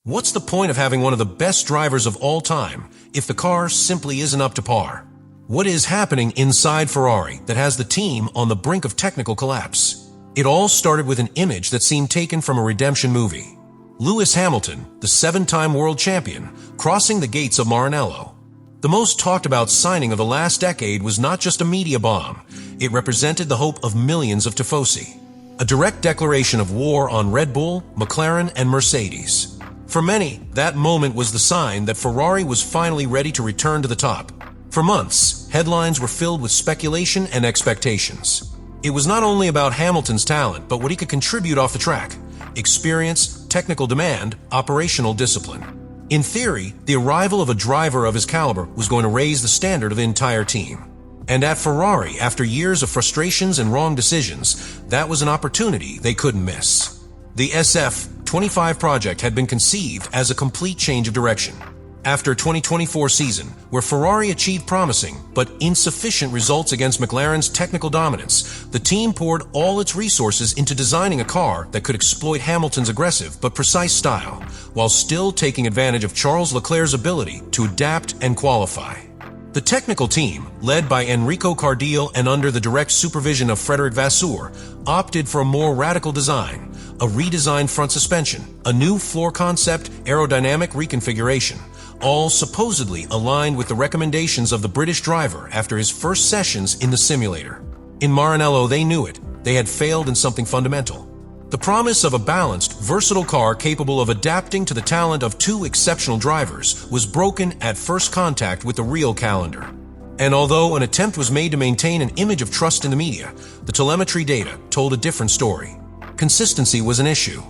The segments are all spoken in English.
What's the point of having one of the best drivers of all time if the car simply isn't up to par? What is happening inside Ferrari that has the team on the brink of technical collapse? It all started with an image that seemed taken from a redemption movie. Lewis Hamilton, the 7-time world champion, crossing the gates of Maranello. The most talked about signing of the last decade was not just a media bomb. It represented the hope of millions of tifosi. A direct declaration of war on Red Bull, McLaren, and Mercedes. For many, that moment was the sign that Ferrari was finally ready to return to the top. For months, headlines were filled with speculation and expectations. It was not only about Hamilton's talent, but what he could contribute off the track. Experience, technical demand, operational discipline. In theory, the arrival of a driver of his caliber was going to raise the standard of the entire team. And at Ferrari, after years of frustrations and wrong decisions, that was an opportunity they couldn't miss. The SF25 project had been conceived as a complete change of direction. After 2024 season, where Ferrari achieved promising but insufficient results against McLaren's technical dominance, the team poured all its resources into designing a car that could exploit Hamilton's aggressive but precise style, while still taking advantage of Charles Leclerc's ability to adapt and qualify. The technical team, led by Enrico Cardile and under the direct supervision of Frédéric Vasseur, opted for a more radical design, a redesigned front suspension, a new floor concept, aerodynamic reconfiguration, all supposedly aligned with the recommendations of the British driver after his first sessions in the simulator. In Maranello, they knew it. They had failed in something fundamental. The promise of a balanced, versatile car capable of adapting to the talent of two exceptional drivers was broken at first contact with the real calendar. And although an attempt was made to maintain an image of trust in the media, the telemetry data told a different story. Consistency was an issue.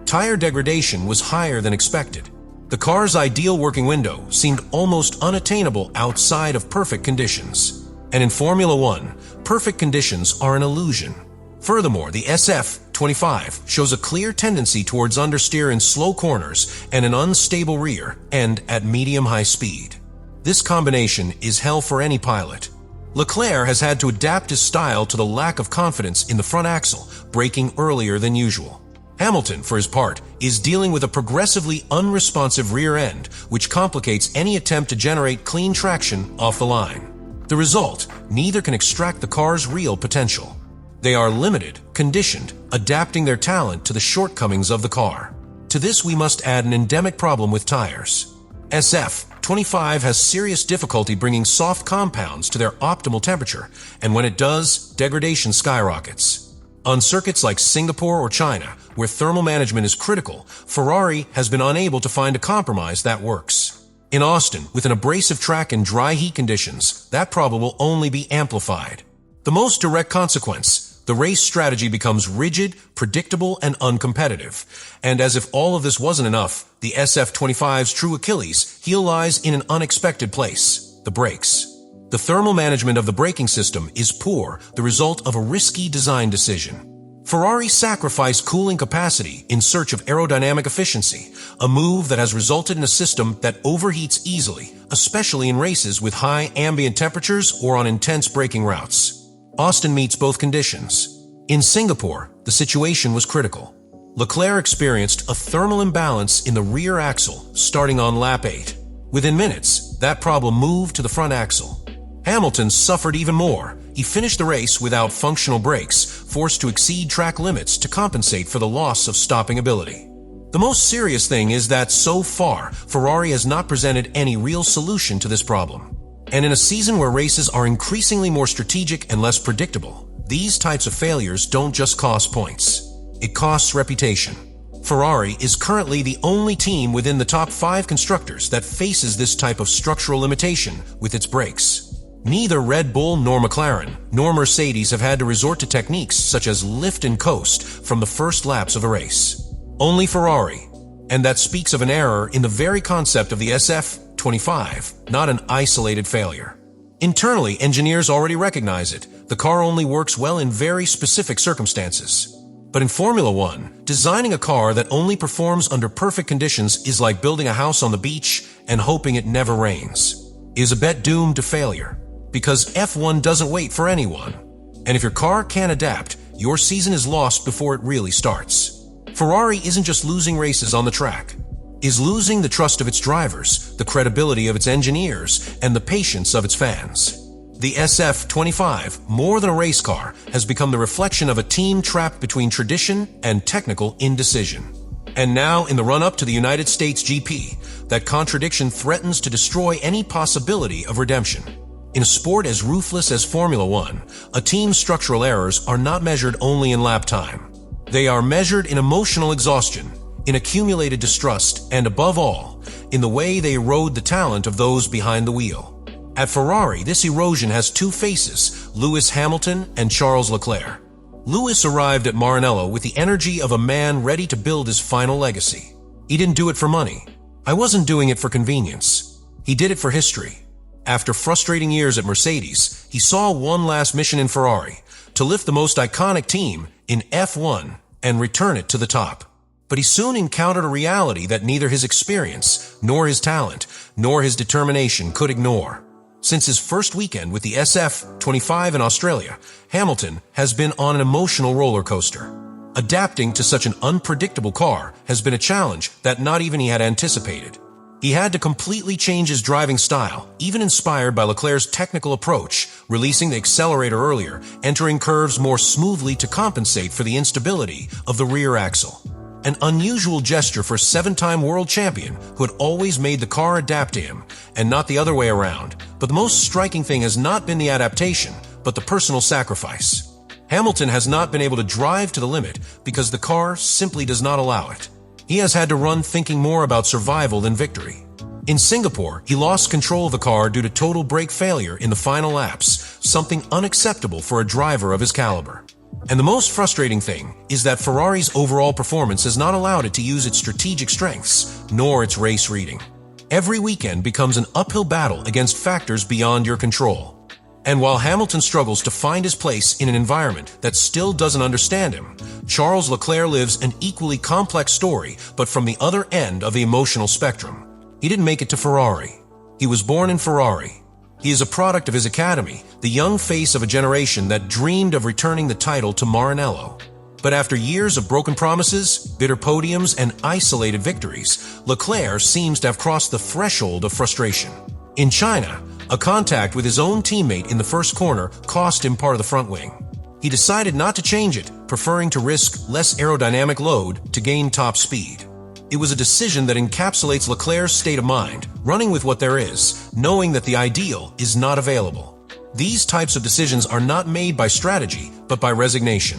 Tire degradation was higher than expected. The car's ideal working window seemed almost unattainable outside of perfect conditions. And in Formula One, perfect conditions are an illusion. Furthermore, the SF25 shows a clear tendency towards understeer in slow corners and an unstable rear end at medium-high speed. This combination is hell for any pilot. Leclerc has had to adapt his style to the lack of confidence in the front axle, braking earlier than usual. Hamilton, for his part, is dealing with a progressively unresponsive rear end, which complicates any attempt to generate clean traction off the line. The result, neither can extract the car's real potential. They are limited, conditioned, adapting their talent to the shortcomings of the car. To this we must add an endemic problem with tires. SF25 has serious difficulty bringing soft compounds to their optimal temperature, and when it does, degradation skyrockets. On circuits like Singapore or China, where thermal management is critical, Ferrari has been unable to find a compromise that works. In Austin, with an abrasive track and dry heat conditions, that problem will only be amplified. The most direct consequence, the race strategy becomes rigid, predictable, and uncompetitive. And as if all of this wasn't enough, the SF25's true Achilles heel lies in an unexpected place: the brakes. The thermal management of the braking system is poor, the result of a risky design decision. Ferrari sacrificed cooling capacity in search of aerodynamic efficiency, a move that has resulted in a system that overheats easily, especially in races with high ambient temperatures or on intense braking routes. Austin meets both conditions. In Singapore, the situation was critical. Leclerc experienced a thermal imbalance in the rear axle starting on lap 8. Within minutes, that problem moved to the front axle. Hamilton suffered even more. He finished the race without functional brakes, forced to exceed track limits to compensate for the loss of stopping ability. The most serious thing is that so far, Ferrari has not presented any real solution to this problem. And in a season where races are increasingly more strategic and less predictable, these types of failures don't just cost points. It costs reputation. Ferrari is currently the only team within the top 5 constructors that faces this type of structural limitation with its brakes. Neither Red Bull nor McLaren nor Mercedes have had to resort to techniques such as lift and coast from the first laps of a race. Only Ferrari, and that speaks of an error in the very concept of the SF25, not an isolated failure. Internally, engineers already recognize it. The car only works well in very specific circumstances. But in Formula One, designing a car that only performs under perfect conditions is like building a house on the beach and hoping it never rains. It is a bet doomed to failure, because F1 doesn't wait for anyone. And if your car can't adapt, your season is lost before it really starts. Ferrari isn't just losing races on the track. is losing the trust of its drivers, the credibility of its engineers, and the patience of its fans. The SF-25, more than a race car, has become the reflection of a team trapped between tradition and technical indecision. And now, in the run-up to the United States GP, that contradiction threatens to destroy any possibility of redemption. In a sport as ruthless as Formula One, a team's structural errors are not measured only in lap time. They are measured in emotional exhaustion, in accumulated distrust, and above all, in the way they erode the talent of those behind the wheel. At Ferrari, this erosion has two faces, Lewis Hamilton and Charles Leclerc. Lewis arrived at Maranello with the energy of a man ready to build his final legacy. He didn't do it for money. I wasn't doing it for convenience. He did it for history. After frustrating years at Mercedes, he saw one last mission in Ferrari, to lift the most iconic team in F1 and return it to the top. But he soon encountered a reality that neither his experience, nor his talent, nor his determination could ignore. Since his first weekend with the SF-25 in Australia, Hamilton has been on an emotional roller coaster. Adapting to such an unpredictable car has been a challenge that not even he had anticipated. He had to completely change his driving style, even inspired by Leclerc's technical approach, releasing the accelerator earlier, entering curves more smoothly to compensate for the instability of the rear axle. An unusual gesture for a seven-time world champion who had always made the car adapt to him, and not the other way around. But the most striking thing has not been the adaptation, but the personal sacrifice. Hamilton has not been able to drive to the limit because the car simply does not allow it. He has had to run thinking more about survival than victory. In Singapore, he lost control of the car due to total brake failure in the final laps, something unacceptable for a driver of his caliber. And the most frustrating thing is that Ferrari's overall performance has not allowed it to use its strategic strengths, nor its race reading. Every weekend becomes an uphill battle against factors beyond your control. And while Hamilton struggles to find his place in an environment that still doesn't understand him, Charles Leclerc lives an equally complex story, but from the other end of the emotional spectrum. He didn't make it to Ferrari. He was born in Ferrari. He is a product of his academy, the young face of a generation that dreamed of returning the title to Maranello. But after years of broken promises, bitter podiums, and isolated victories, Leclerc seems to have crossed the threshold of frustration. In China, a contact with his own teammate in the first corner cost him part of the front wing. He decided not to change it, preferring to risk less aerodynamic load to gain top speed. It was a decision that encapsulates Leclerc's state of mind, running with what there is, knowing that the ideal is not available. These types of decisions are not made by strategy, but by resignation.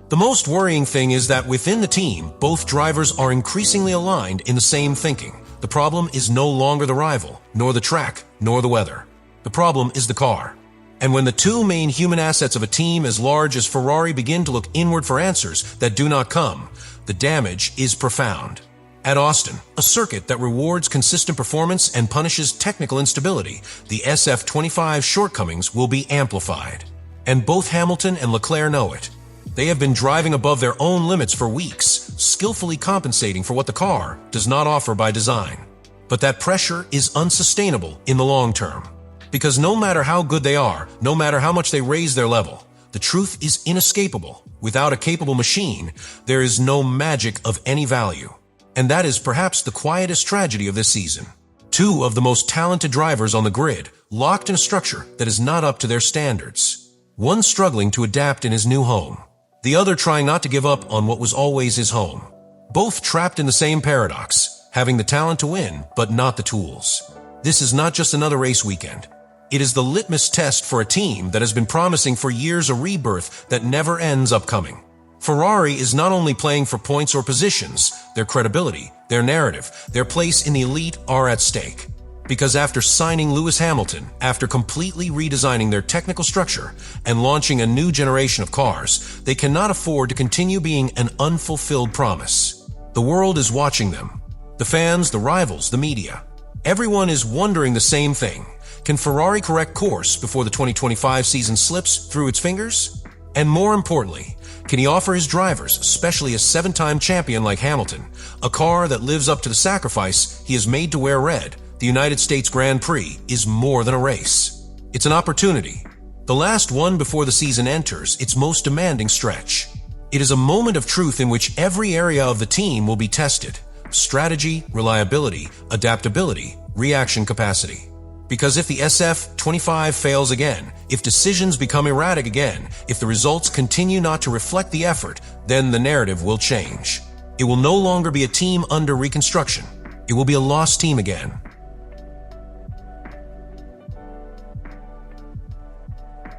The most worrying thing is that within the team, both drivers are increasingly aligned in the same thinking. The problem is no longer the rival, nor the track, nor the weather. The problem is the car. And when the two main human assets of a team as large as Ferrari begin to look inward for answers that do not come, the damage is profound. At Austin, a circuit that rewards consistent performance and punishes technical instability, the SF-25's shortcomings will be amplified. And both Hamilton and Leclerc know it. They have been driving above their own limits for weeks, skillfully compensating for what the car does not offer by design. But that pressure is unsustainable in the long term. Because no matter how good they are, no matter how much they raise their level, the truth is inescapable. Without a capable machine, there is no magic of any value. And that is perhaps the quietest tragedy of this season. Two of the most talented drivers on the grid, locked in a structure that is not up to their standards. One struggling to adapt in his new home. The other trying not to give up on what was always his home. Both trapped in the same paradox, having the talent to win, but not the tools. This is not just another race weekend. It is the litmus test for a team that has been promising for years a rebirth that never ends up coming. Ferrari is not only playing for points or positions, their credibility, their narrative, their place in the elite are at stake. Because after signing Lewis Hamilton, after completely redesigning their technical structure and launching a new generation of cars, they cannot afford to continue being an unfulfilled promise. The world is watching them. The fans, the rivals, the media. Everyone is wondering the same thing. Can Ferrari correct course before the 2025 season slips through its fingers? And more importantly, can he offer his drivers, especially a seven-time champion like Hamilton, a car that lives up to the sacrifice he has made to wear red? The United States Grand Prix is more than a race. It's an opportunity. The last one before the season enters its most demanding stretch. It is a moment of truth in which every area of the team will be tested. strategy, reliability, adaptability, reaction capacity. Because if the SF25 fails again, if decisions become erratic again, if the results continue not to reflect the effort, then the narrative will change. It will no longer be a team under reconstruction. It will be a lost team again.